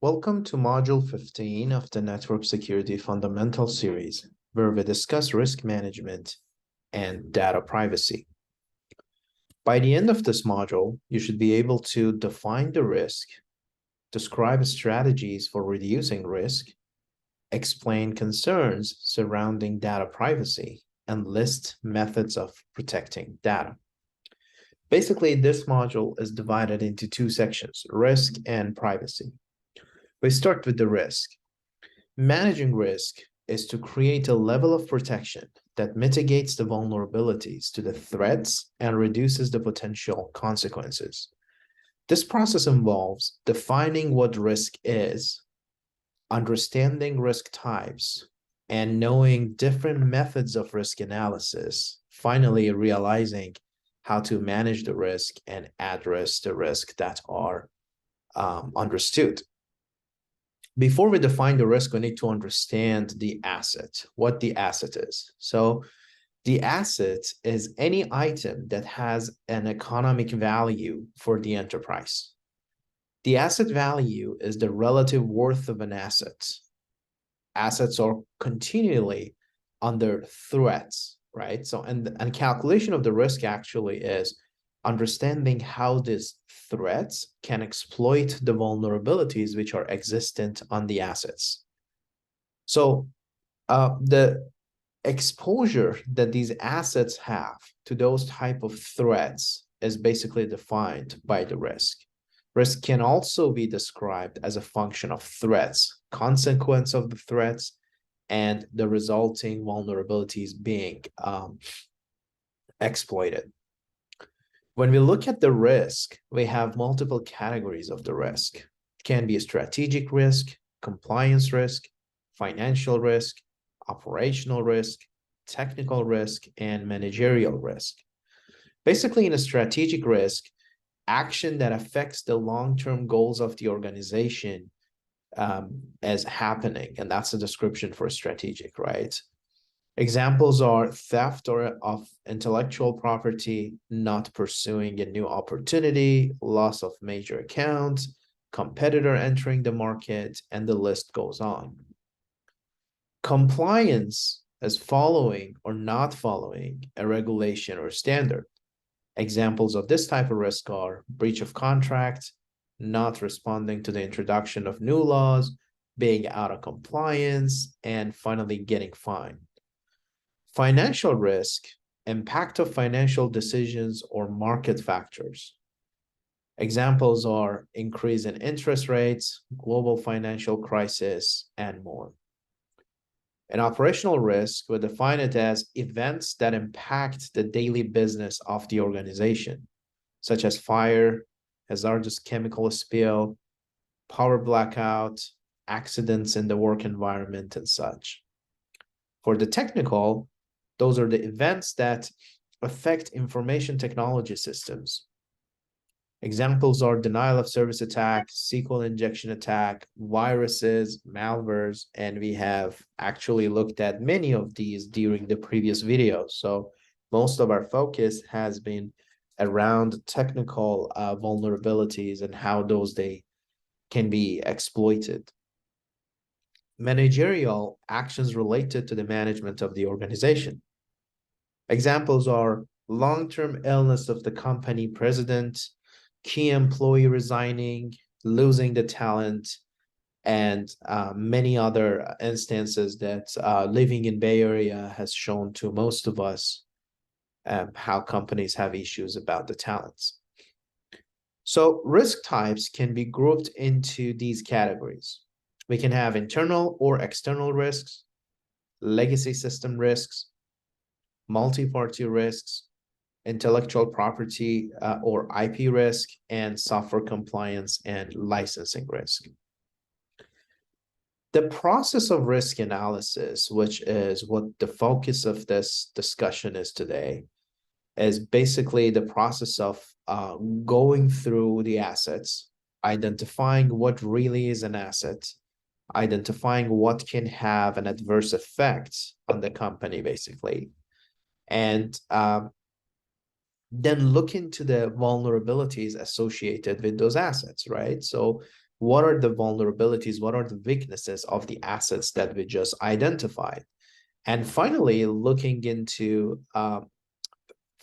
Welcome to Module 15 of the Network Security Fundamentals series, where we discuss risk management and data privacy. By the end of this module, you should be able to define the risk, describe strategies for reducing risk, explain concerns surrounding data privacy, and list methods of protecting data. Basically, this module is divided into two sections, risk and privacy. We start with the risk. Managing risk is to create a level of protection that mitigates the vulnerabilities to the threats and reduces the potential consequences. This process involves defining what risk is, understanding risk types, and knowing different methods of risk analysis, finally realizing how to manage the risk and address the risk that are understood. Before we define the risk, we need to understand the asset, what the asset is. So the asset is any item that has an economic value for the enterprise. The asset value is the relative worth of an asset. Assets are continually under threats, right? So, and calculation of the risk actually is understanding how these threats can exploit the vulnerabilities which are existent on the assets. So the exposure that these assets have to those type of threats is basically defined by the risk. Risk can also be described as a function of threats, consequence of the threats, and the resulting vulnerabilities being exploited. When we look at the risk, we have multiple categories of the risk. It can be a strategic risk, compliance risk, financial risk, operational risk, technical risk, and managerial risk. Basically, in a strategic risk, action that affects the long-term goals of the organization is happening, and that's a description for strategic, right? Examples are theft of intellectual property, not pursuing a new opportunity, loss of major accounts, competitor entering the market, and the list goes on. Compliance is following or not following a regulation or standard. Examples of this type of risk are breach of contract, not responding to the introduction of new laws, being out of compliance, and finally getting fined. Financial risk, impact of financial decisions or market factors. Examples are increase in interest rates, global financial crisis, and more. An operational risk, we define it as events that impact the daily business of the organization, such as fire, hazardous chemical spill, power blackout, accidents in the work environment, and such. For the technical, those are the events that affect information technology systems. Examples are denial of service attack, SQL injection attack, viruses, malwares, and we have actually looked at many of these during the previous video. So most of our focus has been around technical vulnerabilities and how they can be exploited. Managerial actions related to the management of the organization. Examples are long-term illness of the company president, key employee resigning, losing the talent, and many other instances that living in Bay Area has shown to most of us how companies have issues about the talents. So risk types can be grouped into these categories. We can have internal or external risks, legacy system risks, multi-party risks, intellectual property or IP risk, and software compliance and licensing risk. The process of risk analysis, which is what the focus of this discussion is today, is basically the process of going through the assets, identifying what really is an asset, identifying what can have an adverse effect on the company, basically, and then look into the vulnerabilities associated with those assets, right? So what are the vulnerabilities, what are the weaknesses of the assets that we just identified. And finally, looking into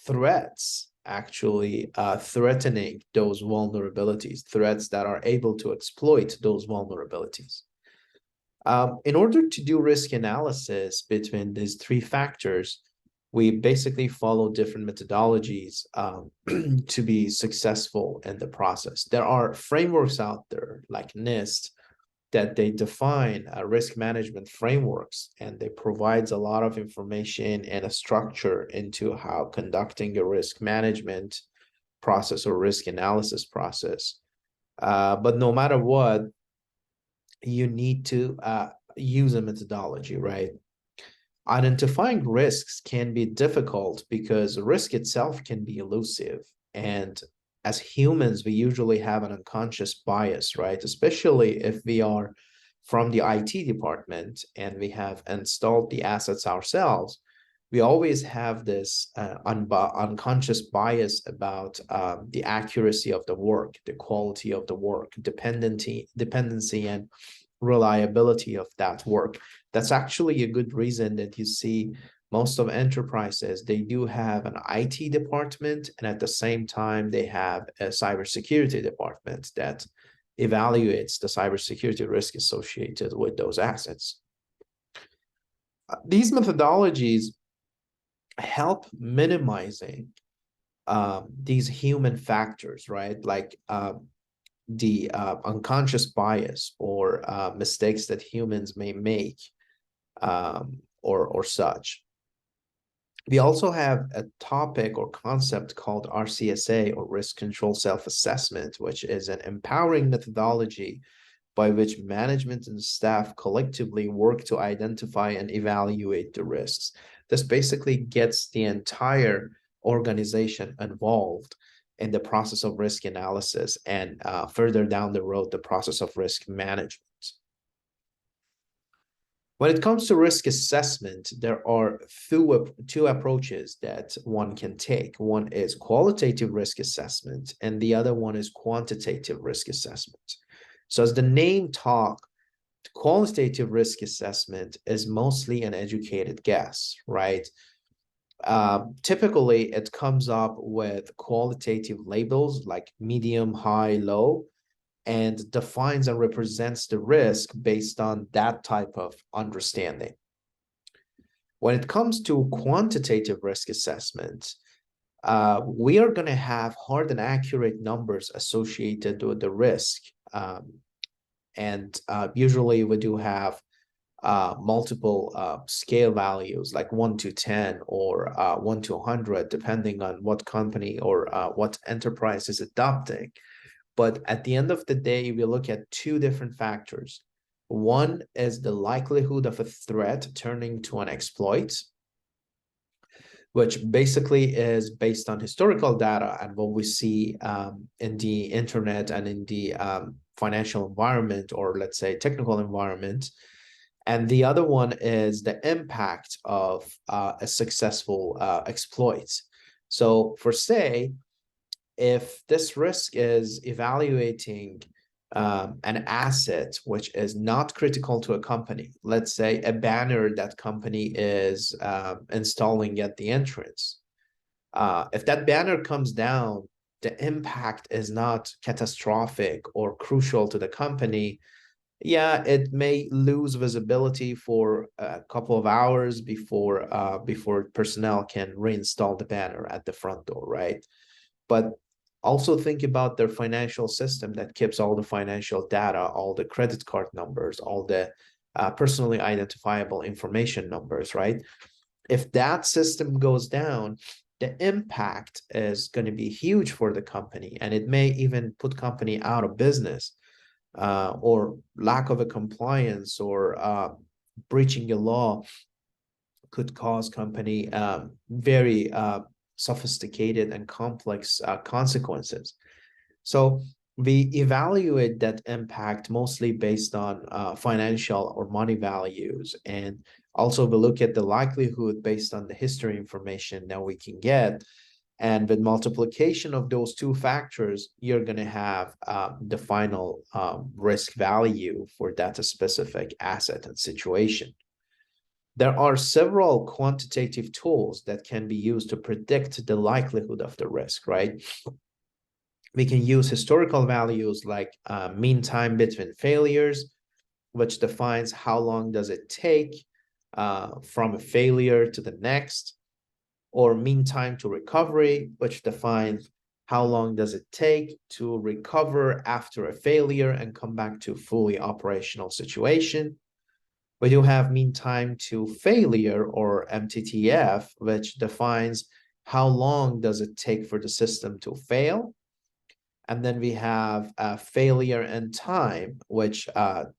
threats actually threatening those vulnerabilities, threats that are able to exploit those vulnerabilities. In order to do risk analysis between these three factors, we basically follow different methodologies to be successful in the process. There are frameworks out there like NIST that they define risk management frameworks, and they provides a lot of information and a structure into how conducting a risk management process or risk analysis process. But no matter what, you need to use a methodology, right? Identifying risks can be difficult because risk itself can be elusive. And as humans, we usually have an unconscious bias, right? Especially if we are from the IT department and we have installed the assets ourselves, we always have this unconscious bias about the accuracy of the work, the quality of the work, dependency and reliability of that work. That's actually a good reason that you see most of enterprises, they do have an IT department, and at the same time, they have a cybersecurity department that evaluates the cybersecurity risk associated with those assets. These methodologies help minimizing these human factors, right? Like the unconscious bias or mistakes that humans may make or such. We also have a topic or concept called RCSA, or Risk Control Self-Assessment, which is an empowering methodology by which management and staff collectively work to identify and evaluate the risks. This basically gets the entire organization involved in the process of risk analysis and further down the road, the process of risk management. When it comes to risk assessment, there are two approaches that one can take. One is qualitative risk assessment, and the other one is quantitative risk assessment. So as the name talks, qualitative risk assessment is mostly an educated guess, right? Typically, it comes up with qualitative labels like medium, high, low, and defines and represents the risk based on that type of understanding. When it comes to quantitative risk assessment, we are going to have hard and accurate numbers associated with the risk. Usually we do have multiple scale values like 1 to 10 or 1 to 100, depending on what company or what enterprise is adopting. But at the end of the day, we look at two different factors. One is the likelihood of a threat turning to an exploit, which basically is based on historical data and what we see in the internet and in the financial environment, or let's say technical environment. And the other one is the impact of a successful exploit. So for say, if this risk is evaluating an asset which is not critical to a company, let's say a banner that company is installing at the entrance. If that banner comes down, the impact is not catastrophic or crucial to the company. Yeah, it may lose visibility for a couple of hours before personnel can reinstall the banner at the front door, right? But also think about their financial system that keeps all the financial data, all the credit card numbers, all the personally identifiable information numbers, right? If that system goes down, the impact is going to be huge for the company, and it may even put company out of business, or lack of a compliance or breaching a law could cause company very sophisticated and complex consequences. So we evaluate that impact mostly based on financial or money values, and also we look at the likelihood based on the history information that we can get. And with multiplication of those two factors, you're going to have the final risk value for that specific asset and situation. There are several quantitative tools that can be used to predict the likelihood of the risk, right? We can use historical values like mean time between failures, which defines how long does it take from a failure to the next, or mean time to recovery, which defines how long does it take to recover after a failure and come back to fully operational situation. We do have mean time to failure, or MTTF, which defines how long does it take for the system to fail. And then we have failure and time, which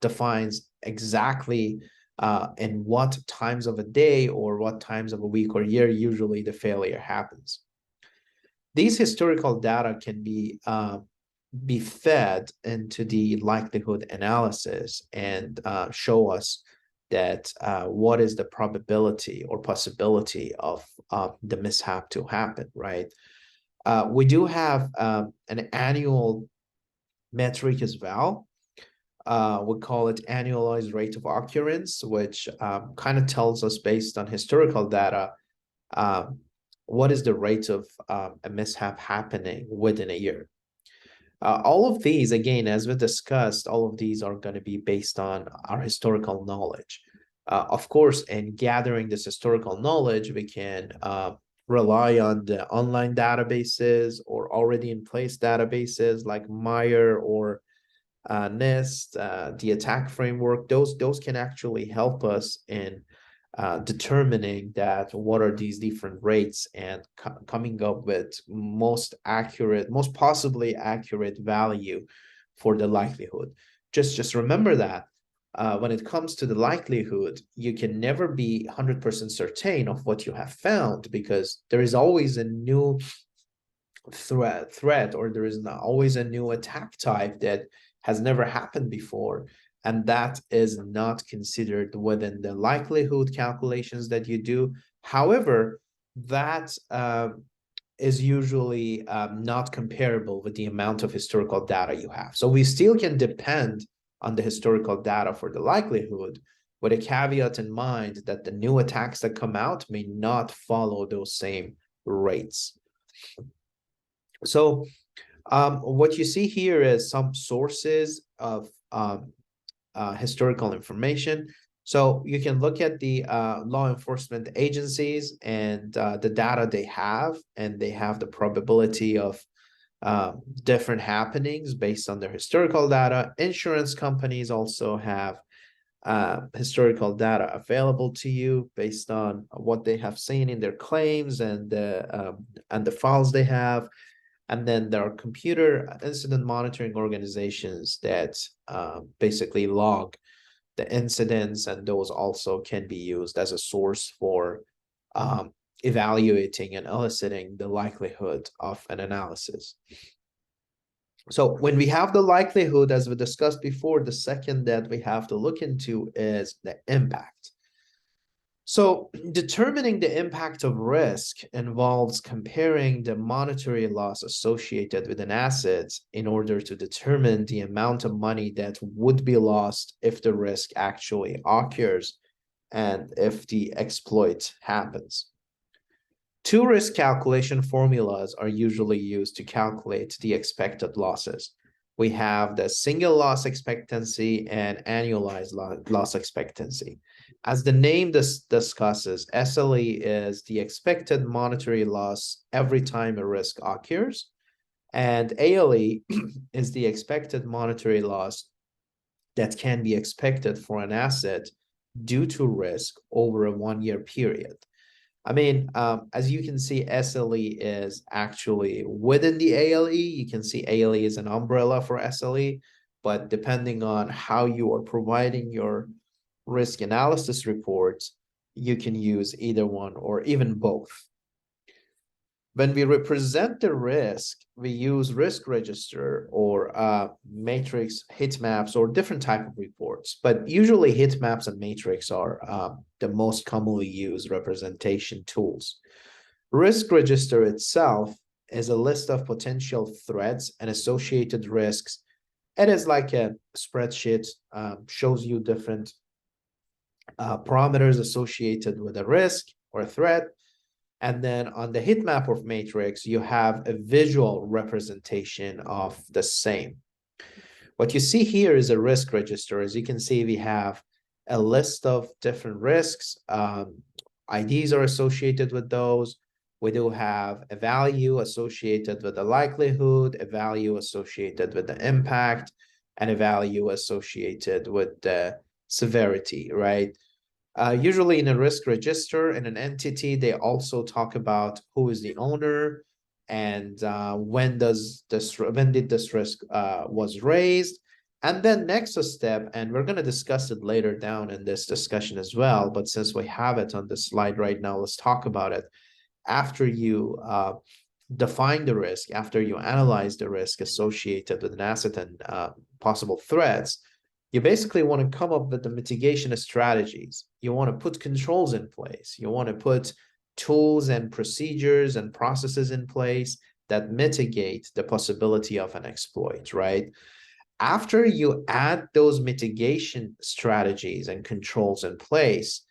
defines exactly in what times of a day or what times of a week or year usually the failure happens. These historical data can be fed into the likelihood analysis and show us that what is the probability or possibility of the mishap to happen, right? We do have an annual metric as well. We call it annualized rate of occurrence, which kind of tells us based on historical data, what is the rate of a mishap happening within a year. All of these, again, as we discussed, all of these are going to be based on our historical knowledge. Of course, in gathering this historical knowledge, we can rely on the online databases or already in place databases like Meyer or NIST, the attack framework. Those can actually help us in determining that what are these different rates and coming up with most possibly accurate value for the likelihood. Just remember that when it comes to the likelihood, you can never be 100% certain of what you have found, because there is always a new threat, or there is always a new attack type that has never happened before. And that is not considered within the likelihood calculations that you do. However, that is usually not comparable with the amount of historical data you have. So we still can depend on the historical data for the likelihood, with a caveat in mind that the new attacks that come out may not follow those same rates. So what you see here is some sources of historical information. So you can look at the law enforcement agencies and the data they have, and they have the probability of different happenings based on their historical data. Insurance companies also have historical data available to you based on what they have seen in their claims and the files they have. And then there are computer incident monitoring organizations that basically log the incidents, and those also can be used as a source for evaluating and eliciting the likelihood of an analysis. So when we have the likelihood, as we discussed before, the second that we have to look into is the impact. So determining the impact of risk involves comparing the monetary loss associated with an asset in order to determine the amount of money that would be lost if the risk actually occurs and if the exploit happens. Two risk calculation formulas are usually used to calculate the expected losses. We have the single loss expectancy and annualized loss expectancy. As the name discusses, SLE is the expected monetary loss every time a risk occurs, and ALE is the expected monetary loss that can be expected for an asset due to risk over a 1-year period. I mean, as you can see, SLE is actually within the ALE. You can see ALE is an umbrella for SLE, but depending on how you are providing your risk analysis reports, you can use either one or even both. When we represent the risk, we use risk register or matrix, heatmaps, or different type of reports. But usually heatmaps and matrix are the most commonly used representation tools. Risk register itself is a list of potential threats and associated risks. It is like a spreadsheet, shows you different parameters associated with a risk or a threat. And then on the heat map of matrix, you have a visual representation of the same. What you see here is a risk register. As you can see, we have a list of different risks. IDs are associated with those. We do have a value associated with the likelihood, a value associated with the impact, and a value associated with the severity, right? Usually in a risk register in an entity, they also talk about who is the owner and when did this risk was raised. And then next step, and we're going to discuss it later down in this discussion as well, but since we have it on the slide right now, let's talk about it. After you define the risk, after you analyze the risk associated with an asset and possible threats, you basically want to come up with the mitigation strategies. You want to put controls in place. You want to put tools and procedures and processes in place that mitigate the possibility of an exploit, right? After you add those mitigation strategies and controls in place,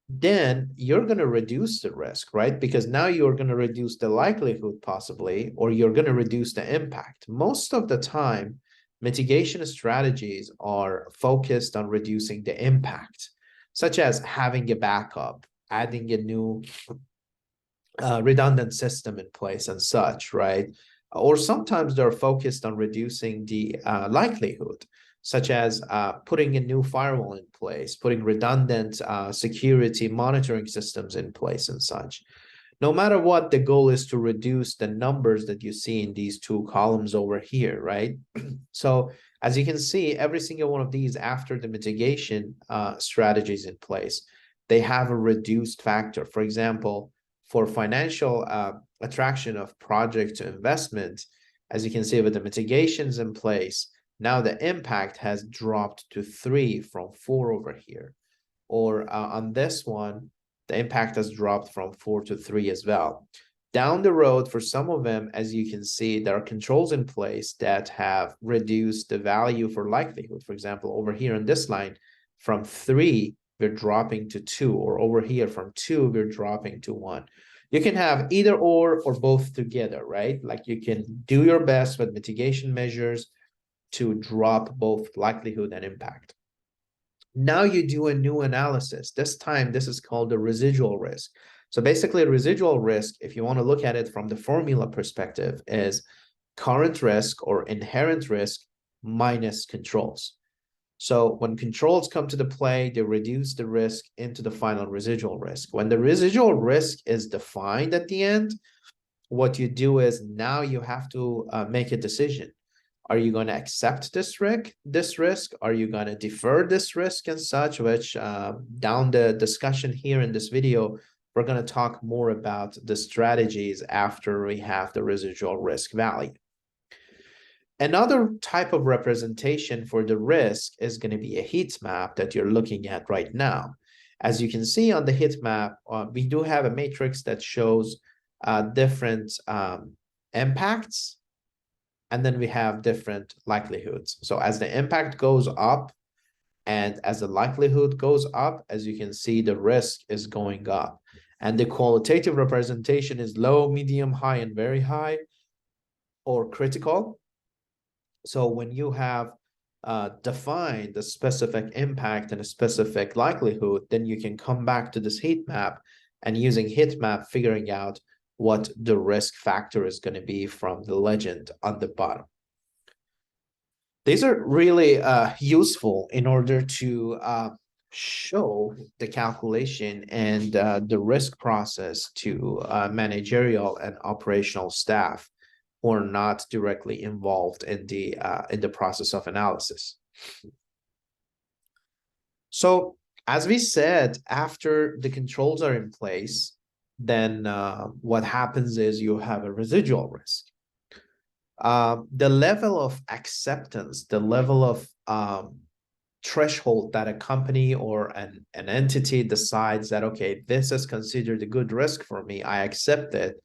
then you're going to reduce the risk, right? Because now you're going to reduce the likelihood possibly, or you're going to reduce the impact. Most of the time, mitigation strategies are focused on reducing the impact, such as having a backup, adding a new redundant system in place and such, right? Or sometimes they're focused on reducing the likelihood, such as putting a new firewall in place, putting redundant security monitoring systems in place and such. No matter what, the goal is to reduce the numbers that you see in these two columns over here, right? So as you can see, every single one of these after the mitigation strategies in place, they have a reduced factor. For example, for financial attraction of project to investment, as you can see with the mitigations in place, now the impact has dropped to 3 from 4 over here. Or on this one, the impact has dropped from 4 to 3 as well. Down the road, for some of them, as you can see, there are controls in place that have reduced the value for likelihood. For example, over here on this line, from 3, we're dropping to 2, or over here from 2, we're dropping to 1. You can have either or both together, right? Like you can do your best with mitigation measures to drop both likelihood and impact. Now you do a new analysis. This time, this is called the residual risk. So basically, residual risk, if you want to look at it from the formula perspective, is current risk or inherent risk minus controls. So when controls come to the play, they reduce the risk into the final residual risk. When the residual risk is defined at the end, what you do is now you have to make a decision. Are you going to accept this risk? Are you going to defer this risk and such, which down the discussion here in this video, we're going to talk more about the strategies after we have the residual risk value. Another type of representation for the risk is going to be a heat map that you're looking at right now. As you can see on the heat map, we do have a matrix that shows different impacts, and then we have different likelihoods. So as the impact goes up and as the likelihood goes up, as you can see, the risk is going up. And the qualitative representation is low, medium, high, and very high, or critical. So when you have defined the specific impact and a specific likelihood, then you can come back to this heat map and using heat map, figuring out what the risk factor is going to be from the legend on the bottom. These are really useful in order to show the calculation and the risk process to managerial and operational staff who are not directly involved in the process of analysis. So as we said, after the controls are in place, then what happens is you have a residual risk. The level of acceptance, the level of threshold that a company or an entity decides that, okay, this is considered a good risk for me, I accept it,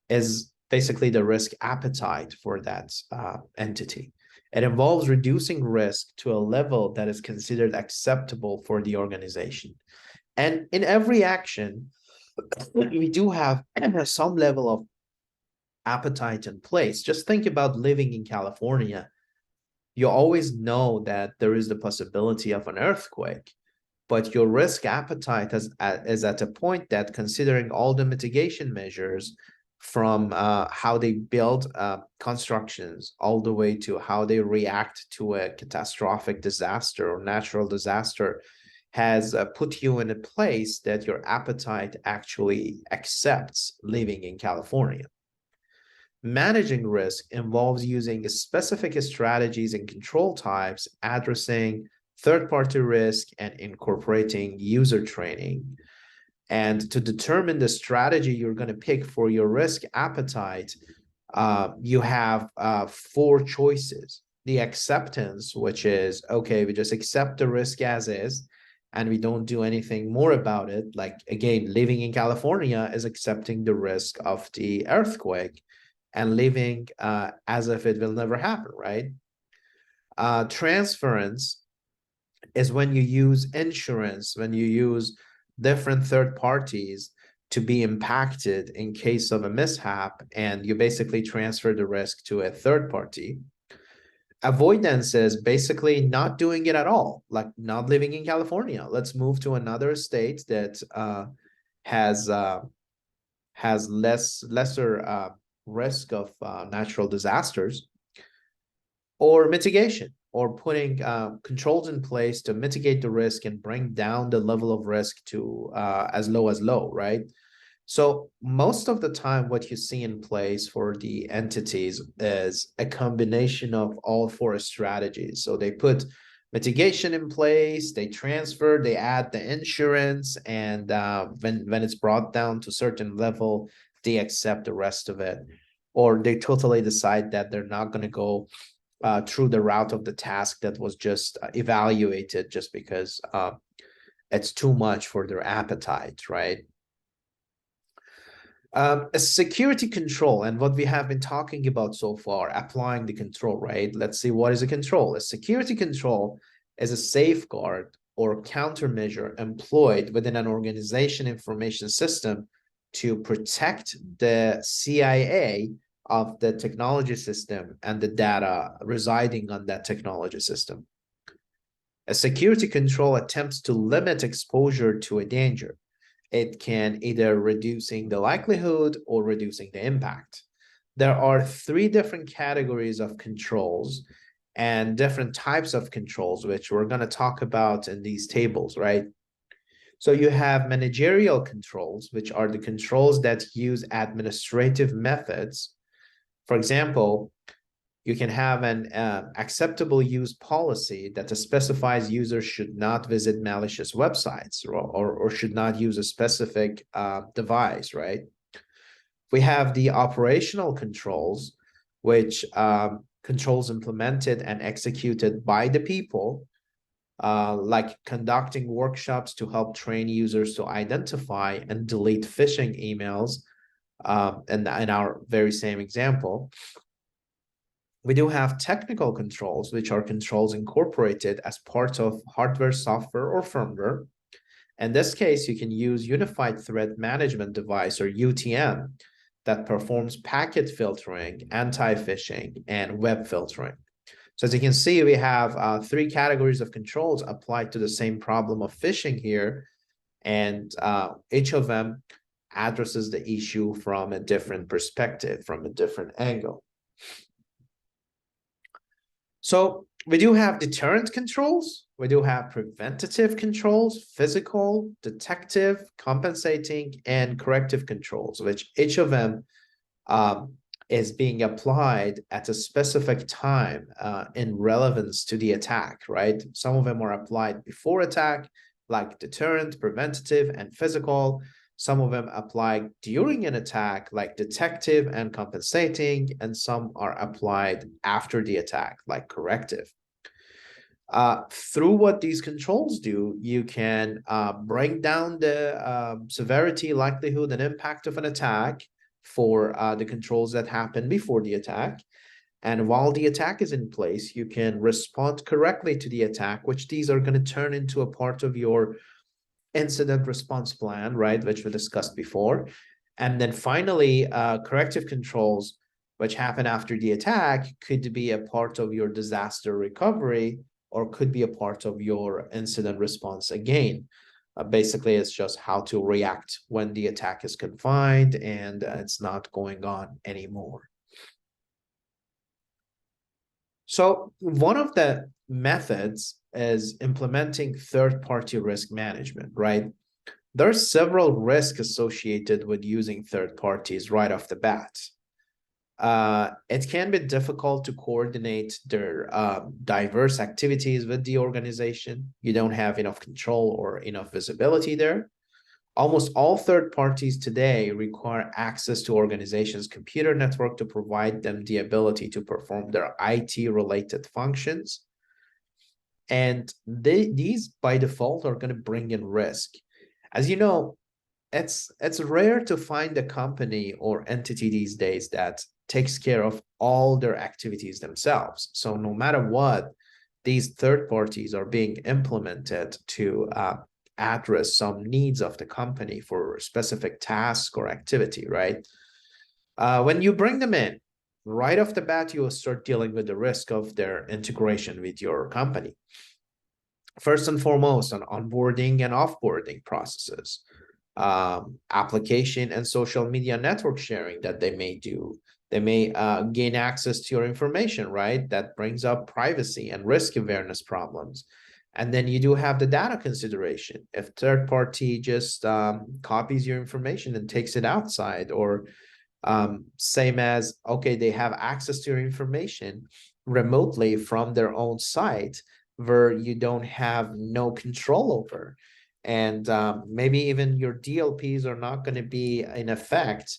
is basically the risk appetite for that entity. It involves reducing risk to a level that is considered acceptable for the organization. And in every action, we do have some level of appetite in place. Just think about living in California. You always know that there is the possibility of an earthquake, but your risk appetite is at a point that, considering all the mitigation measures, from how they build constructions all the way to how they react to a catastrophic disaster or natural disaster, has put you in a place that your appetite actually accepts living in California. Managing risk involves using specific strategies and control types, addressing third-party risk, and incorporating user training. And to determine the strategy you're going to pick for your risk appetite, you have 4 choices. The acceptance, which is, okay, we just accept the risk as is, and we don't do anything more about it. Like, again, living in California is accepting the risk of the earthquake and living as if it will never happen, right? Transference is when you use insurance, when you use different third parties to be impacted in case of a mishap, and you basically transfer the risk to a third party. Avoidance is basically not doing it at all, like not living in California. Let's move to another state that has lesser risk of natural disasters. Or mitigation, or putting controls in place to mitigate the risk and bring down the level of risk to as low, right? So most of the time, what you see in place for the entities is a combination of all 4 strategies. So they put mitigation in place, they transfer, they add the insurance, and when it's brought down to a certain level, they accept the rest of it. Or they totally decide that they're not going to go through the route of the task that was just evaluated, just because it's too much for their appetite, right? A security control, and what we have been talking about so far, applying the control, right? Let's see, what is a control? A security control is a safeguard or countermeasure employed within an organization information system to protect the CIA of the technology system and the data residing on that technology system. A security control attempts to limit exposure to a danger. It can either reducing the likelihood or reducing the impact. There are 3 different categories of controls and different types of controls, which we're going to talk about in these tables, right? So you have managerial controls, which are the controls that use administrative methods. For example, you can have an acceptable use policy that specifies users should not visit malicious websites or should not use a specific device, right? We have the operational controls, which controls implemented and executed by the people, like conducting workshops to help train users to identify and delete phishing emails, in our very same example. We do have technical controls, which are controls incorporated as part of hardware, software, or firmware. In this case, you can use Unified Threat Management Device, or UTM, that performs packet filtering, anti-phishing, and web filtering. So as you can see, we have 3 categories of controls applied to the same problem of phishing here, and each of them addresses the issue from a different perspective, from a different angle. So we do have deterrent controls, we do have preventative controls, physical, detective, compensating, and corrective controls, which each of them is being applied at a specific time in relevance to the attack, right? Some of them are applied before attack, like deterrent, preventative, and physical. Some of them apply during an attack, like detective and compensating, and some are applied after the attack, like corrective. Through what these controls do, you can bring down the severity, likelihood, and impact of an attack for the controls that happen before the attack. And while the attack is in place, you can respond correctly to the attack, which these are going to turn into a part of your incident response plan, right, which we discussed before. And then finally, corrective controls, which happen after the attack, could be a part of your disaster recovery or could be a part of your incident response again. Basically, it's just how to react when the attack is confined and it's not going on anymore. So one of the methods is implementing third-party risk management, right? There are several risks associated with using third parties right off the bat. It can be difficult to coordinate their diverse activities with the organization. You don't have enough control or enough visibility there. Almost all third parties today require access to organizations' computer network to provide them the ability to perform their IT-related functions. And these, by default, are going to bring in risk. As you know, it's rare to find a company or entity these days that takes care of all their activities themselves. So no matter what, these third parties are being implemented to address some needs of the company for specific task or activity, right? When you bring them in, right off the bat, you will start dealing with the risk of their integration with your company. First and foremost, on onboarding and offboarding processes, application and social media network sharing that they may do. They may gain access to your information, right? That brings up privacy and risk awareness problems. And then you do have the data consideration. If third party just copies your information and takes it outside, or same as, okay, they have access to your information remotely from their own site where you don't have no control over. And maybe even your DLPs are not going to be in effect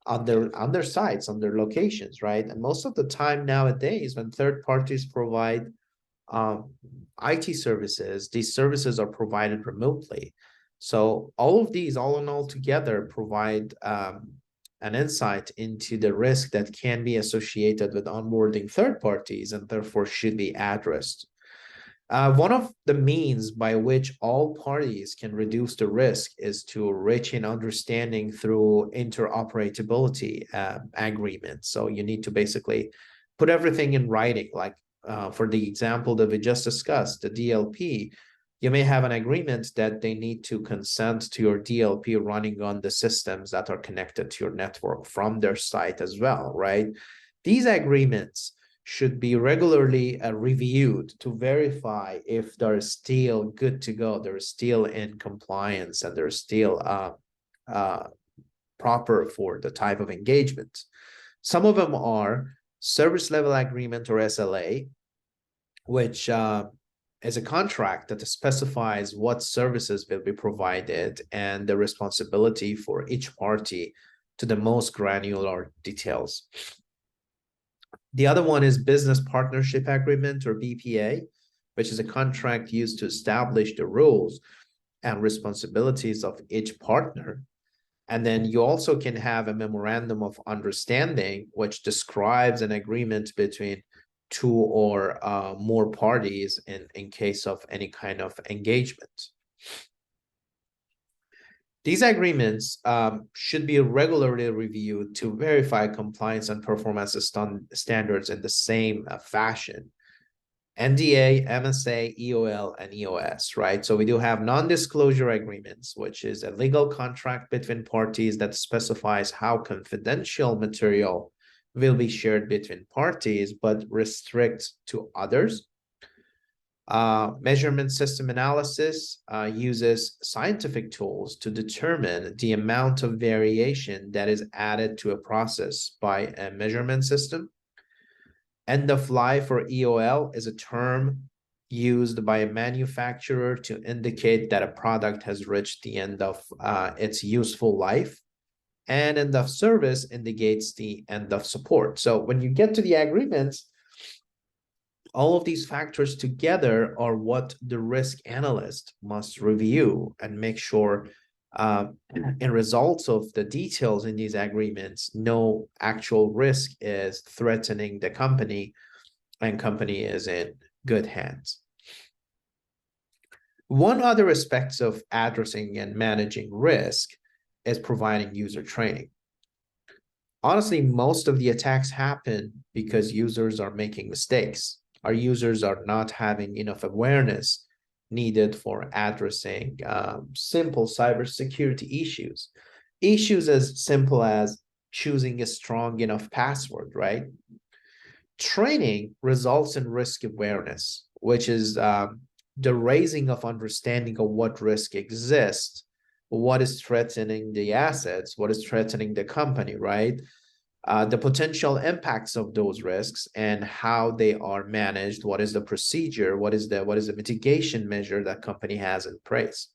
on their sites, on their locations, right? And most of the time nowadays, when third parties provide IT services, these services are provided remotely. So all of these, all in all together, provide an insight into the risk that can be associated with onboarding third parties and therefore should be addressed. One of the means by which all parties can reduce the risk is to reach an understanding through interoperability agreements. So you need to basically put everything in writing, like for the example that we just discussed, the DLP, you may have an agreement that they need to consent to your DLP running on the systems that are connected to your network from their site as well, right? These agreements should be regularly reviewed to verify if they're still good to go, they're still in compliance, and they're still proper for the type of engagement. Some of them are service level agreement or SLA, which is a contract that specifies what services will be provided and the responsibility for each party to the most granular details. The other one is business partnership agreement or BPA, which is a contract used to establish the rules and responsibilities of each partner. And then you also can have a memorandum of understanding, which describes an agreement between two or more parties in case of any kind of engagement. These agreements should be regularly reviewed to verify compliance and performance standards in the same fashion. NDA, MSA, EOL, and EOS, right? So we do have non-disclosure agreements, which is a legal contract between parties that specifies how confidential material will be shared between parties, but restrict to others. Measurement system analysis uses scientific tools to determine the amount of variation that is added to a process by a measurement system. End of life, or EOL, is a term used by a manufacturer to indicate that a product has reached the end of its useful life. And end of service indicates the end of support. So when you get to the agreements, All of these factors together are what the risk analyst must review and make sure in results of the details in these agreements, no actual risk is threatening the company and company is in good hands. One other aspect of addressing and managing risk is providing user training. Honestly, most of the attacks happen because users are making mistakes. Our users are not having enough awareness needed for addressing simple cybersecurity issues. Issues as simple as choosing a strong enough password, right? Training results in risk awareness, which is the raising of understanding of what risk exists, what is threatening the assets, what is threatening the company, right? The potential impacts of those risks and how they are managed. What is the procedure? What is the mitigation measure that company has in place?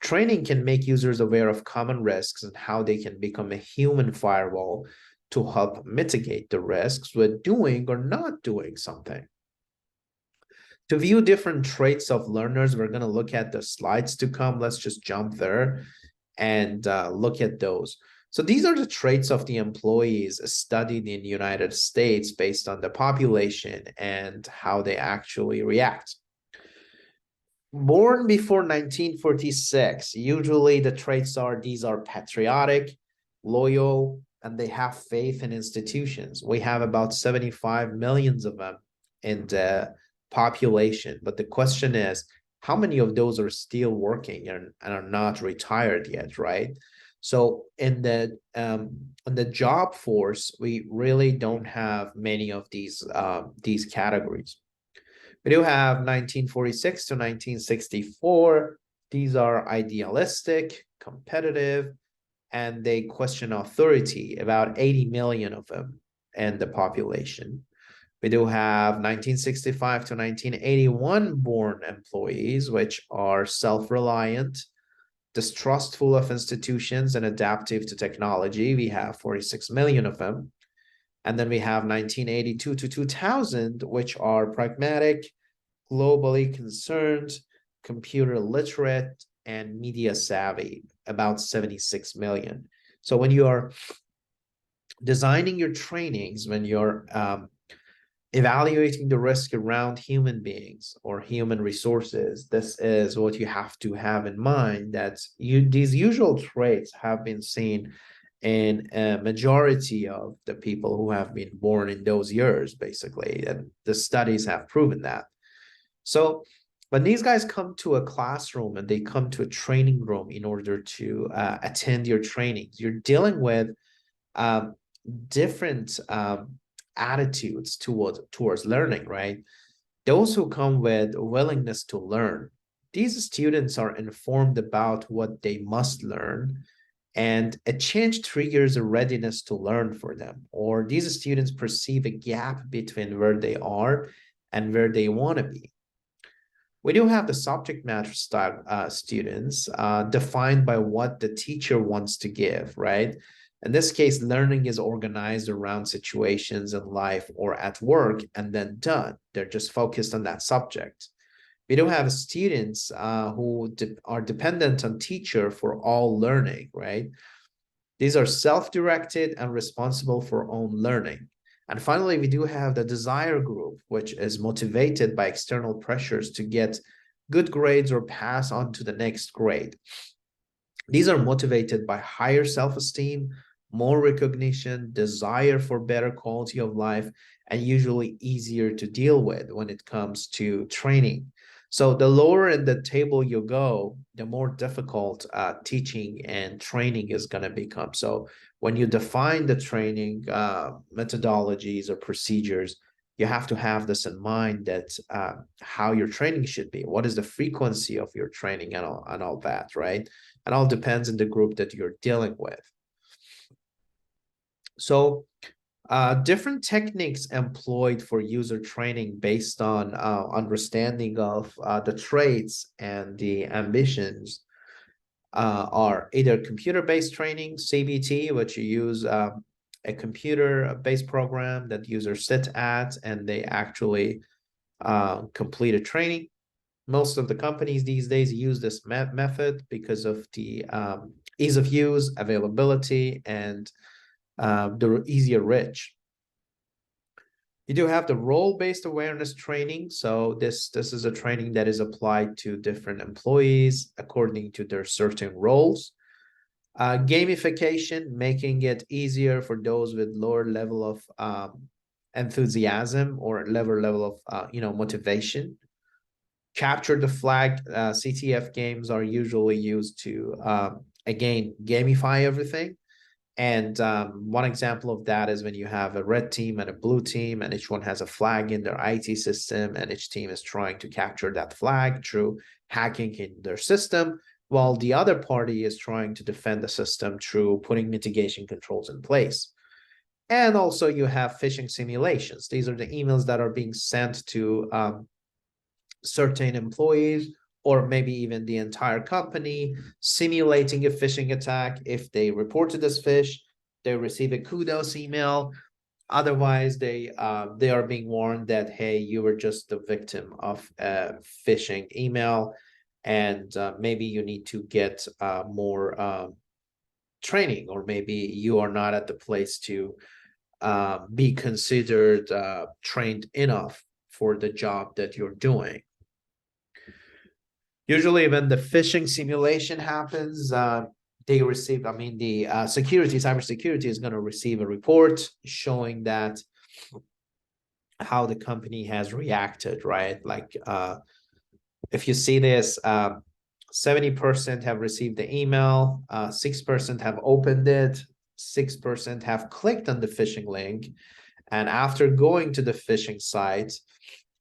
Training can make users aware of common risks and how they can become a human firewall to help mitigate the risks with doing or not doing something. To view different traits of learners, we're going to look at the slides to come. Let's just jump there and look at those. So these are the traits of the employees studied in the United States based on the population and how they actually react. Born before 1946, usually the traits are these are patriotic, loyal, and they have faith in institutions. We have about 75 millions of them in the population. But the question is, how many of those are still working and are not retired yet, right? So in the job force, we really don't have many of these categories. We do have 1946 to 1964. These are idealistic, competitive, and they question authority, about 80 million of them in the population. We do have 1965 to 1981 born employees, which are self-reliant, distrustful of institutions, and adaptive to technology. We have 46 million of them. And then we have 1982 to 2000, which are pragmatic, globally concerned, computer literate, and media savvy, about 76 million. So when you are designing your trainings, when you're evaluating the risk around human beings or human resources, this is what you have to have in mind, that these usual traits have been seen in a majority of the people who have been born in those years, basically, and the studies have proven that. So when these guys come to a classroom and they come to a training room in order to attend your trainings, you're dealing with different attitudes towards learning, right? Those who come with a willingness to learn, these students are informed about what they must learn, and a change triggers a readiness to learn for them, or these students perceive a gap between where they are and where they want to be. We do have the subject matter style students defined by what the teacher wants to give, right? In this case, learning is organized around situations in life or at work and then done. They're just focused on that subject. We do have students who are dependent on teacher for all learning, right? These are self-directed and responsible for own learning. And finally, we do have the desire group, which is motivated by external pressures to get good grades or pass on to the next grade. These are motivated by higher self-esteem, more recognition, desire for better quality of life, and usually easier to deal with when it comes to training. So the lower in the table you go, the more difficult teaching and training is going to become. So when you define the training methodologies or procedures, you have to have this in mind, that how your training should be. What is the frequency of your training and all that, right? And all depends on the group that you're dealing with. So different techniques employed for user training based on understanding of the traits and the ambitions are either computer-based training, CBT, which you use a computer-based program that users sit at and they actually complete a training. Most of the companies these days use this method because of the ease of use, availability, and the easier reach. You do have the role-based awareness training. So this is a training that is applied to different employees according to their certain roles. Gamification, making it easier for those with lower level of enthusiasm or lower level of motivation. Capture the flag. CTF games are usually used to again gamify everything. And one example of that is when you have a red team and a blue team, and each one has a flag in their IT system, and each team is trying to capture that flag through hacking in their system, while the other party is trying to defend the system through putting mitigation controls in place. And also you have phishing simulations. These are the emails that are being sent to certain employees, or maybe even the entire company, simulating a phishing attack. If they reported this phish, they receive a kudos email. Otherwise, they are being warned that, hey, you were just the victim of a phishing email, and maybe you need to get more training, or maybe you are not at the place to be considered trained enough for the job that you're doing. Usually when the phishing simulation happens, they receive, the cybersecurity is going to receive a report showing that how the company has reacted, right? Like if you see this, 70% have received the email, 6% have opened it, 6% have clicked on the phishing link, and after going to the phishing site,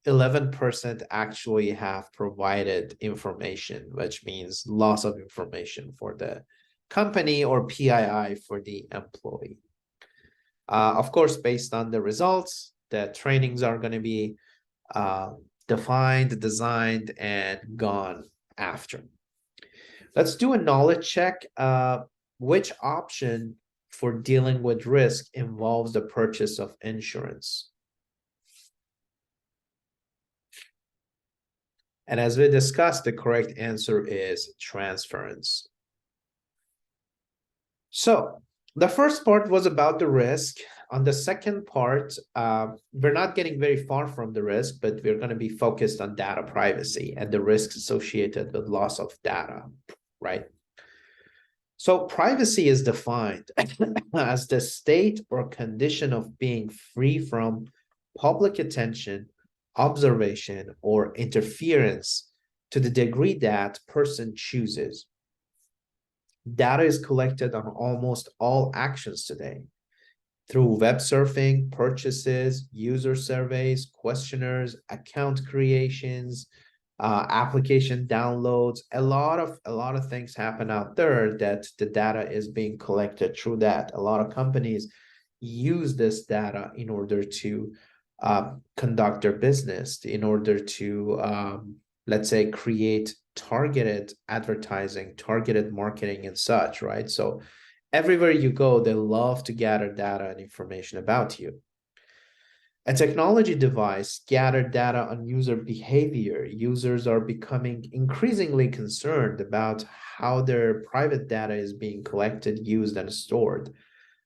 11% actually have provided information, which means loss of information for the company, or PII for the employee. Of course, based on the results, the trainings are going to be defined, designed, and gone after. Let's do a knowledge check. Which option for dealing with risk involves the purchase of insurance? And as we discussed, the correct answer is transference. So the first part was about the risk. On the second part, we're not getting very far from the risk, but we're going to be focused on data privacy and the risks associated with loss of data, right? So privacy is defined as the state or condition of being free from public attention, observation, or interference to the degree that person chooses. Data is collected on almost all actions today through web surfing, purchases, user surveys, questionnaires, account creations, application downloads. A lot of things happen out there that the data is being collected through that. A lot of companies use this data in order to conduct their business, in order to let's say create targeted advertising, targeted marketing, and such, right? So everywhere you go, they love to gather data and information about you. A technology device gathered data on user behavior. Users are becoming increasingly concerned about how their private data is being collected, used, and stored.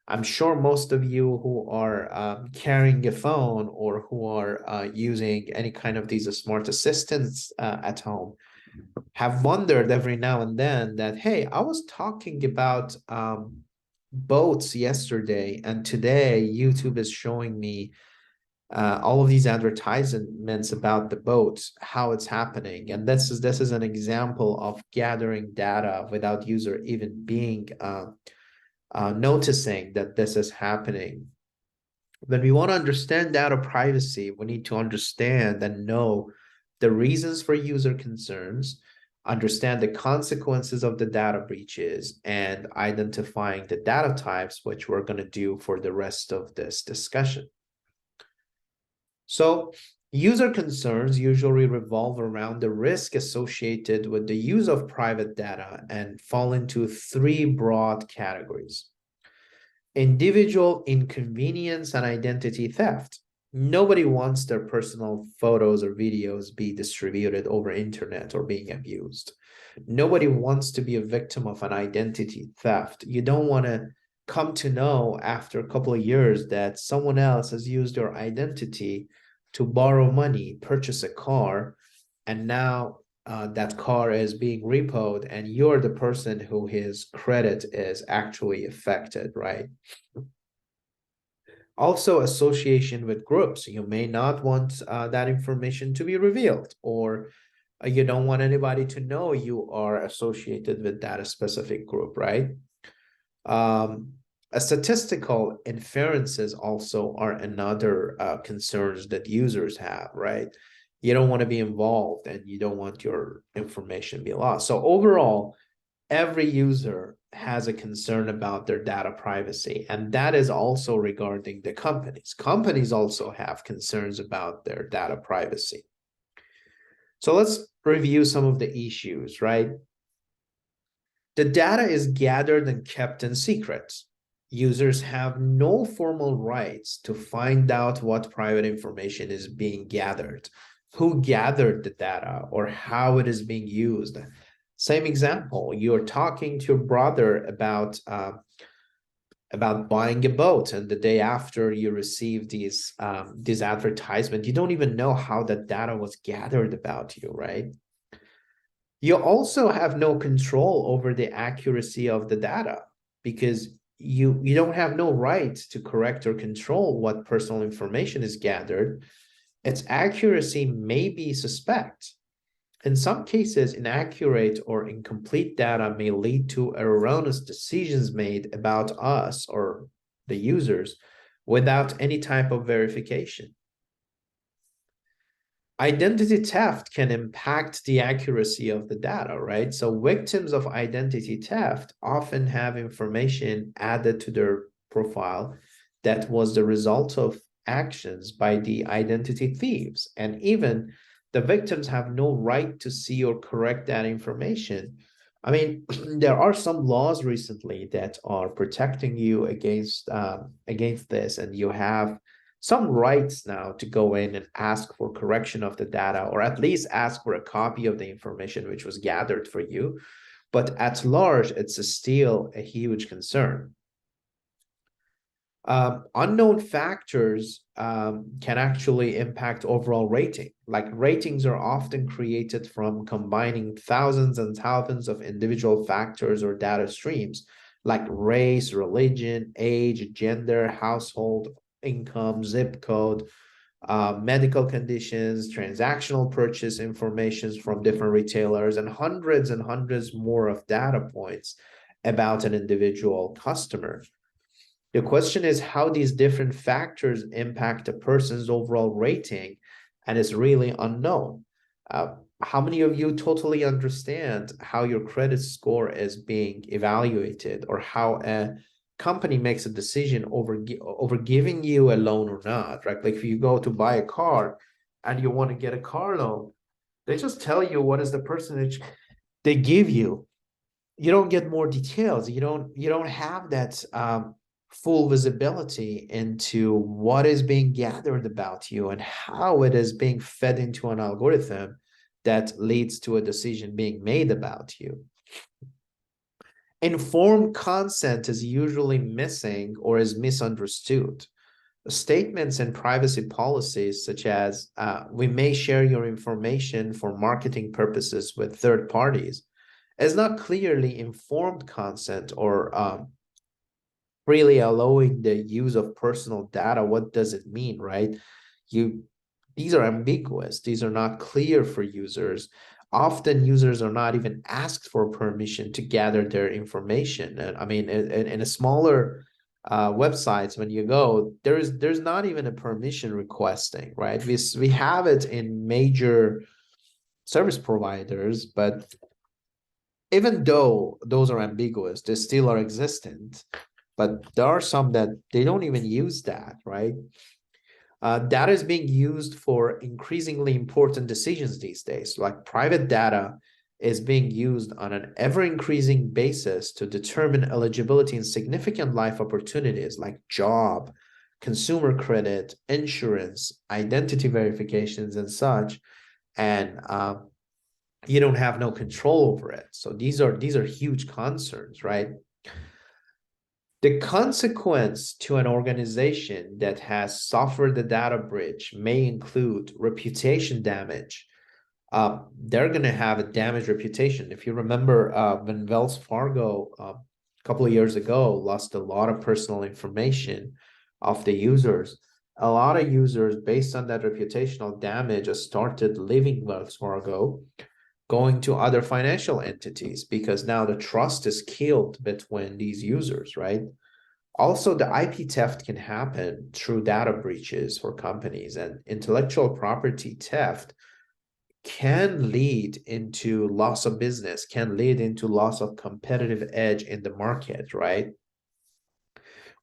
I'm sure most of you who are carrying a phone, or who are using any kind of these smart assistants at home, have wondered every now and then that, hey, I was talking about boats yesterday, and today YouTube is showing me all of these advertisements about the boats, how it's happening. And this is an example of gathering data without user even being noticing that this is happening. When we want to understand data privacy, we need to understand and know the reasons for user concerns, understand the consequences of the data breaches, and identifying the data types, which we're going to do for the rest of this discussion. So user concerns usually revolve around the risk associated with the use of private data and fall into three broad categories. Individual inconvenience and identity theft. Nobody wants their personal photos or videos be distributed over internet or being abused. Nobody wants to be a victim of an identity theft. You don't want to come to know after a couple of years that someone else has used your identity to borrow money, purchase a car, and now that car is being repoed and you're the person who his credit is actually affected, right? Also, association with groups. You may not want that information to be revealed, or you don't want anybody to know you are associated with that specific group, right? Um, Statistical inferences also are another concerns that users have, right? You don't want to be involved and you don't want your information to be lost. So overall, every user has a concern about their data privacy, and that is also regarding the companies. Companies also have concerns about their data privacy. So let's review some of the issues, right? The data is gathered and kept in secret. Users have no formal rights to find out what private information is being gathered, who gathered the data, or how it is being used. Same example, you're talking to your brother about buying a boat, and the day after you receive these advertisements, you don't even know how that data was gathered about you, right? You also have no control over the accuracy of the data because you don't have no right to correct or control what personal information is gathered. Its accuracy may be suspect. In some cases, inaccurate or incomplete data may lead to erroneous decisions made about us or the users without any type of verification. Identity theft can impact the accuracy of the data, right? So victims of identity theft often have information added to their profile that was the result of actions by the identity thieves. And even the victims have no right to see or correct that information. I mean, there are some laws recently that are protecting you against this, and you have some rights now to go in and ask for correction of the data, or at least ask for a copy of the information which was gathered for you. But at large, it's still a huge concern. Unknown factors can actually impact overall rating. Like ratings are often created from combining thousands and thousands of individual factors or data streams, like race, religion, age, gender, household income, zip code, medical conditions, transactional purchase information from different retailers, and hundreds more of data points about an individual customer. The question is how these different factors impact a person's overall rating, and it's really unknown. How many of you totally understand how your credit score is being evaluated, or how a company makes a decision over giving you a loan or not, right? Like if you go to buy a car and you want to get a car loan, they just tell you what is the percentage they give you. You don't get more details. You don't have that full visibility into what is being gathered about you and how it is being fed into an algorithm that leads to a decision being made about you. Informed consent is usually missing or is misunderstood. Statements and privacy policies, such as we may share your information for marketing purposes with third parties, is not clearly informed consent or really allowing the use of personal data. What does it mean, right? These are ambiguous. These are not clear for users. Often users are not even asked for permission to gather their information. And I mean, in a smaller websites, when you go, there's not even a permission requesting, right? We have it in major service providers, but even though those are ambiguous, they still are existent. But there are some that they don't even use that, right? Data is being used for increasingly important decisions these days, like private data is being used on an ever-increasing basis to determine eligibility in significant life opportunities like job, consumer credit, insurance, identity verifications, and such. And you don't have no control over it. So these are huge concerns, right? The consequence to an organization that has suffered the data breach may include reputation damage. They're going to have a damaged reputation. If you remember, when Wells Fargo a couple of years ago lost a lot of personal information of the users, a lot of users, based on that reputational damage, started leaving Wells Fargo, going to other financial entities, because now the trust is killed between these users, right? Also, the IP theft can happen through data breaches for companies, and intellectual property theft can lead into loss of business, can lead into loss of competitive edge in the market, right?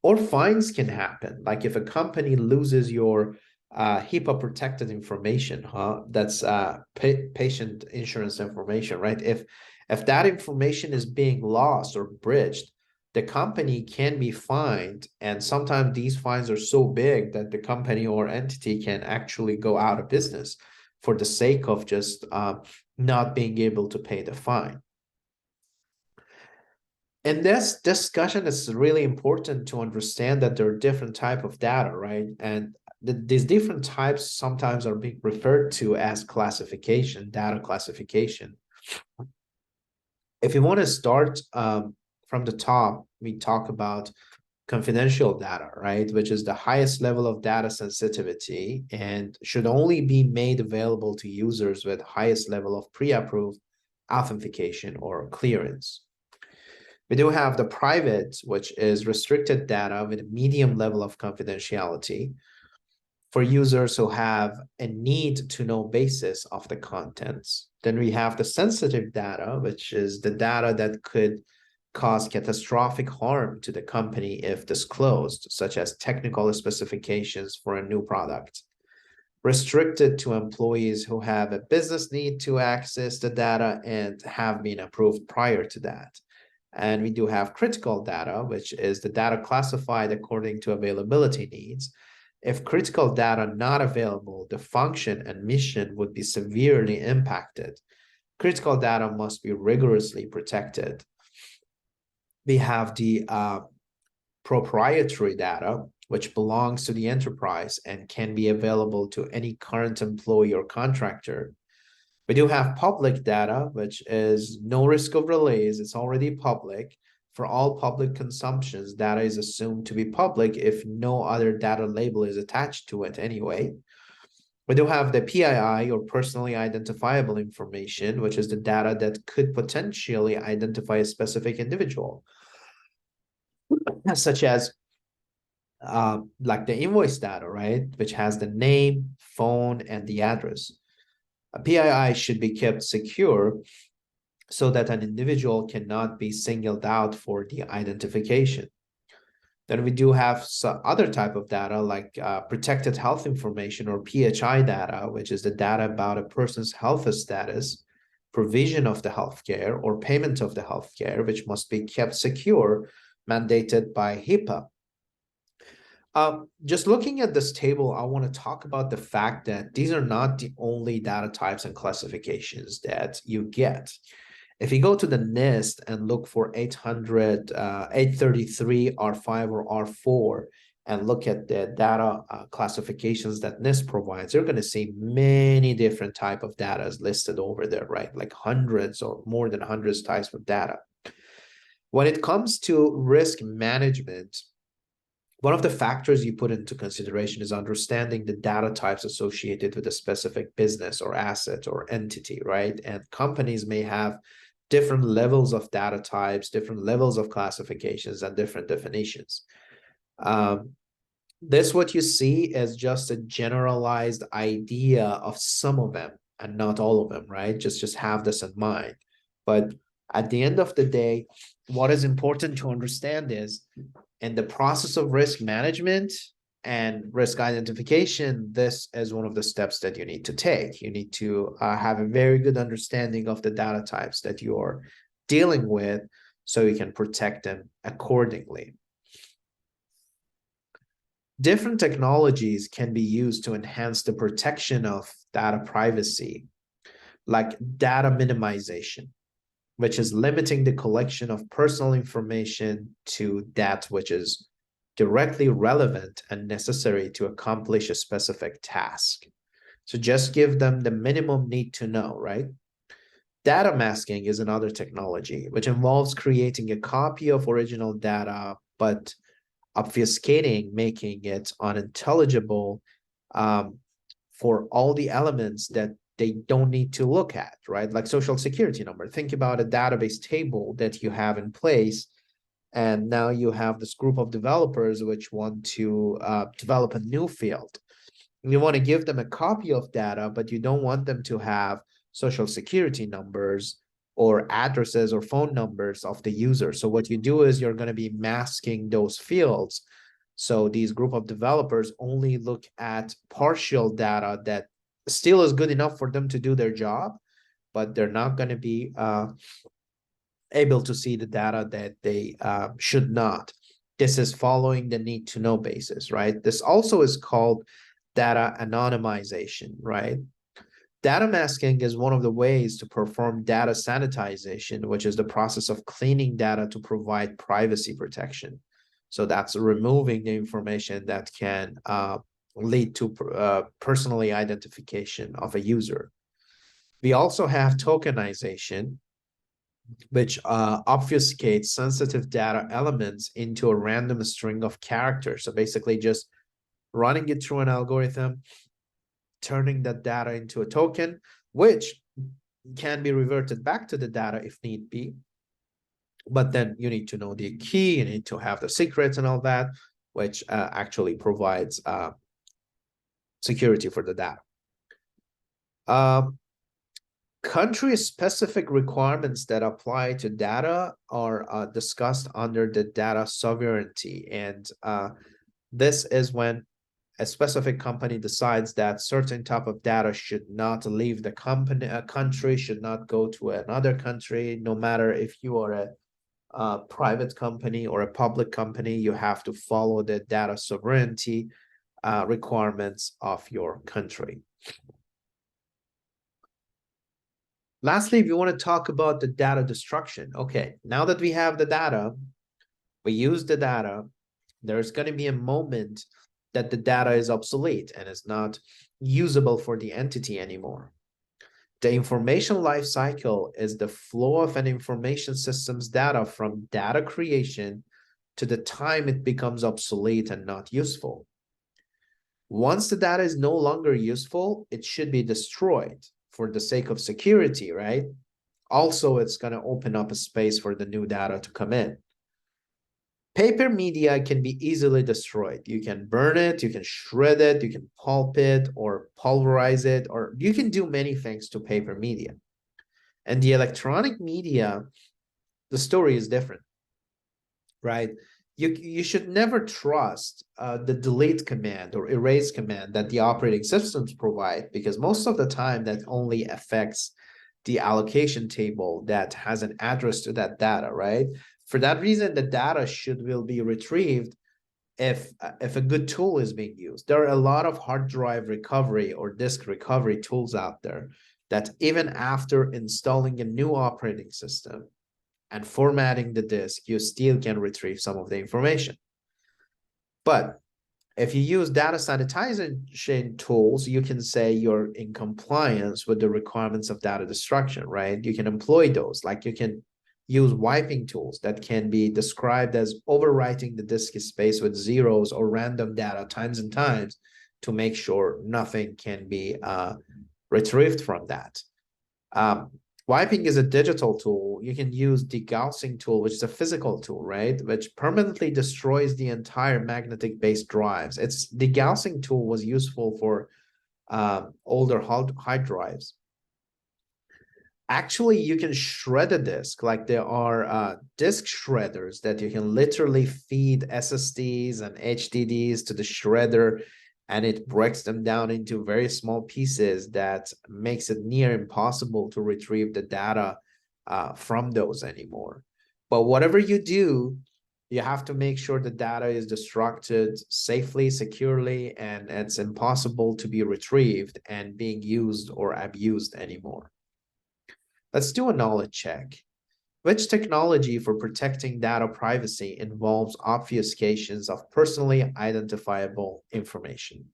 Or fines can happen. Like if a company loses your HIPAA protected information, that's patient insurance information, right? If that information is being lost or breached, the company can be fined, and sometimes these fines are so big that the company or entity can actually go out of business for the sake of just not being able to pay the fine. In this discussion, it's really important to understand that there are different types of data, right? And these different types sometimes are being referred to as classification, data classification. If you want to start from the top, we talk about confidential data, right? Which is the highest level of data sensitivity and should only be made available to users with highest level of pre-approved authentication or clearance. We do have the private, which is restricted data with a medium level of confidentiality for users who have a need to know basis of the contents. Then we have the sensitive data, which is the data that could cause catastrophic harm to the company if disclosed, such as technical specifications for a new product. Restricted to employees who have a business need to access the data and have been approved prior to that. And we do have critical data, which is the data classified according to availability needs. If critical data not available, the function and mission would be severely impacted. Critical data must be rigorously protected. We have the proprietary data, which belongs to the enterprise and can be available to any current employee or contractor. We do have public data, which is no risk of release. It's already public. For all public consumptions, data is assumed to be public if no other data label is attached to it anyway. We do have the PII, or personally identifiable information, which is the data that could potentially identify a specific individual, such as like the invoice data, right? Which has the name, phone, and the address. A PII should be kept secure so that an individual cannot be singled out for the identification. Then we do have some other type of data like protected health information, or PHI data, which is the data about a person's health status, provision of the healthcare, or payment of the healthcare, which must be kept secure, mandated by HIPAA. Just looking at this table, I want to talk about the fact that these are not the only data types and classifications that you get. If you go to the NIST and look for 833 R5 or R4 and look at the data classifications that NIST provides, you're going to see many different type of data listed over there, right? Like hundreds or more than hundreds types of data. When it comes to risk management, one of the factors you put into consideration is understanding the data types associated with a specific business or asset or entity, right? And companies may have different levels of data types, different levels of classifications, and different definitions. This, what you see, is just a generalized idea of some of them and not all of them, right? Just have this in mind. But at the end of the day, what is important to understand is, in the process of risk management and risk identification, this is one of the steps that you need to take. You need to have a very good understanding of the data types that you're dealing with so you can protect them accordingly. Different technologies can be used to enhance the protection of data privacy, like data minimization, which is limiting the collection of personal information to that which is directly relevant and necessary to accomplish a specific task. So just give them the minimum need to know, right? Data masking is another technology, which involves creating a copy of original data, but obfuscating, making it unintelligible for all the elements that they don't need to look at, right? Like social security number. Think about a database table that you have in place, and now you have this group of developers which want to develop a new field. You want to give them a copy of data, but you don't want them to have social security numbers or addresses or phone numbers of the user. So what you do is you're going to be masking those fields. So these group of developers only look at partial data that still is good enough for them to do their job, but they're not going to be able to see the data that they should not. This is following the need to know basis, right? This also is called data anonymization, right? Data masking is one of the ways to perform data sanitization, which is the process of cleaning data to provide privacy protection. So that's removing the information that can lead to personally identification of a user. We also have tokenization, which obfuscates sensitive data elements into a random string of characters. So basically just running it through an algorithm, turning that data into a token, which can be reverted back to the data if need be. But then you need to know the key, you need to have the secrets and all that, which actually provides security for the data. Country-specific requirements that apply to data are discussed under the data sovereignty. And this is when a specific company decides that certain type of data should not leave the country, should not go to another country, no matter if you are a private company or a public company, you have to follow the data sovereignty requirements of your country. Lastly, if you want to talk about the data destruction, okay, now that we have the data, we use the data, there's going to be a moment that the data is obsolete and is not usable for the entity anymore. The information lifecycle is the flow of an information system's data from data creation to the time it becomes obsolete and not useful. Once the data is no longer useful, it should be destroyed for the sake of security, right? Also, it's going to open up a space for the new data to come in. Paper media can be easily destroyed. You can burn it, you can shred it, you can pulp it or pulverize it, or you can do many things to paper media. And the electronic media, the story is different, right? You should never trust the delete command or erase command that the operating systems provide, because most of the time that only affects the allocation table that has an address to that data, right? For that reason, the data will be retrieved if a good tool is being used. There are a lot of hard drive recovery or disk recovery tools out there that even after installing a new operating system and formatting the disk, you still can retrieve some of the information. But if you use data sanitization tools, you can say you're in compliance with the requirements of data destruction, right? You can employ those, like you can use wiping tools that can be described as overwriting the disk space with zeros or random data times and times to make sure nothing can be retrieved from that. Wiping is a digital tool. You can use degaussing tool, which is a physical tool, right? Which permanently destroys the entire magnetic-based drives. Its degaussing tool was useful for older hard drives. Actually, you can shred a disk. Like there are disk shredders that you can literally feed SSDs and HDDs to the shredder, and it breaks them down into very small pieces that makes it near impossible to retrieve the data from those anymore. But whatever you do, you have to make sure the data is destructed safely, securely, and it's impossible to be retrieved and being used or abused anymore. Let's do a knowledge check. Which technology for protecting data privacy involves obfuscations of personally identifiable information?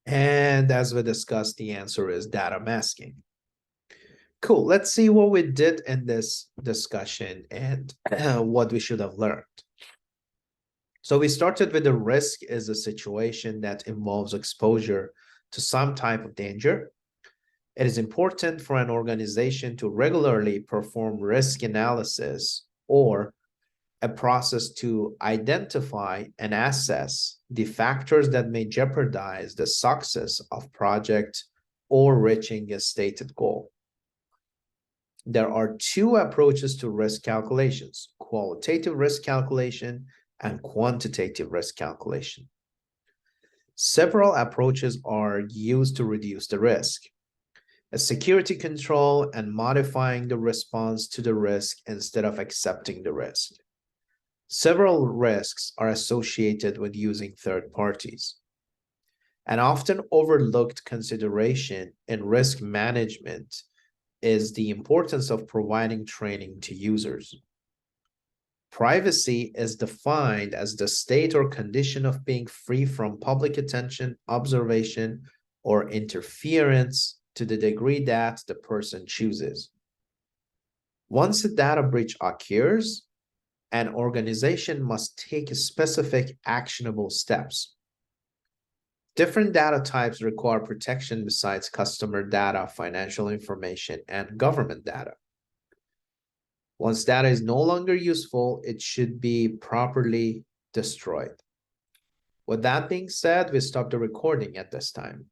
And as we discussed, the answer is data masking. Cool. Let's see what we did in this discussion and what we should have learned. So we started with the risk is a situation that involves exposure to some type of danger. It is important for an organization to regularly perform risk analysis or a process to identify and assess the factors that may jeopardize the success of project or reaching a stated goal. There are two approaches to risk calculations: qualitative risk calculation and quantitative risk calculation. Several approaches are used to reduce the risk: a security control and modifying the response to the risk instead of accepting the risk. Several risks are associated with using third parties. An often overlooked consideration in risk management is the importance of providing training to users. Privacy is defined as the state or condition of being free from public attention, observation, or interference to the degree that the person chooses. Once a data breach occurs, an organization must take specific actionable steps. Different data types require protection besides customer data, financial information, and government data. Once data is no longer useful, it should be properly destroyed. With that being said, we stop the recording at this time.